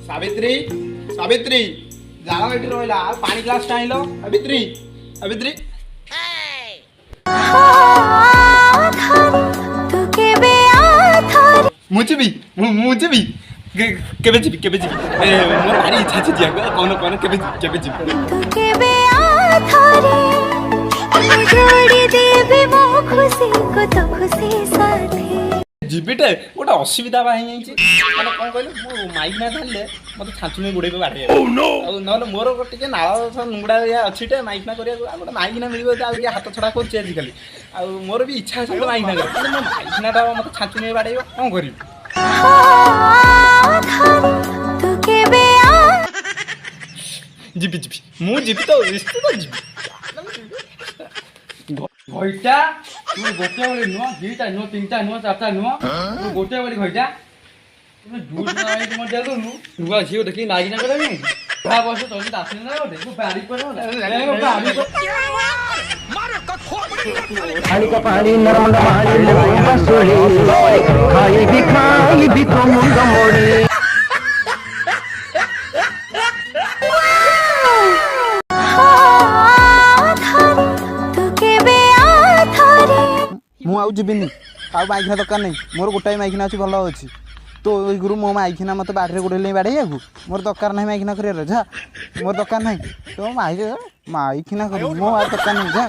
सावित्री सावित्री जाओ एठी रहला पानी ग्लास टाइलो सावित्री सावित्री मुझे भी केबे जीबी मोर भारी इच्छा छी जिया कोन कोन केबे जीबी जोड़ी देबे मो खुशी को तो खुशी साथे जीबीटे गोटे असुविधा बा माने कोन कहले मो माइक ना धरले मते छांचुमे गुडे पे बाडे ओ नो नहले मोर टिके नाळ नुंगडा या अछिटे माइक ना करिया गोटे माइक ना मिलिबो आ हाथ छडा करछ आजिकली आ मोर भी इच्छा छै माइक ना करे मो माइक ना मते छांचुमे बाडेयो कोन करी तू केबे जीबी मु जीबी तो निश्चित जीबी घइटा तू गोटे वाली नुआ दुईटा नुआ तीनटा नुआ चारटा नुआ तू गोटे वाली घइटा तुम दूध नाई तुम देलु नुआ झियो देखि नागिना करे नि बा बस तो नि दासिन ना ओटे को पारी पर खाली का पानी नरमंडा मारी बसोड़ी खाई भी तो मुंडा मोड़ी मु आउ जीबिनी आ माइखना दरकार नहीं मोर गोटाई माइखना अच्छी भल अच्छी तो गुरु मो माइखना मत बाड़े गोड़े बाड़े मोर दरकार नहीं माइखना कर जा मोर दरकार नहीं तो माइखना कर मो दरकार नहीं जा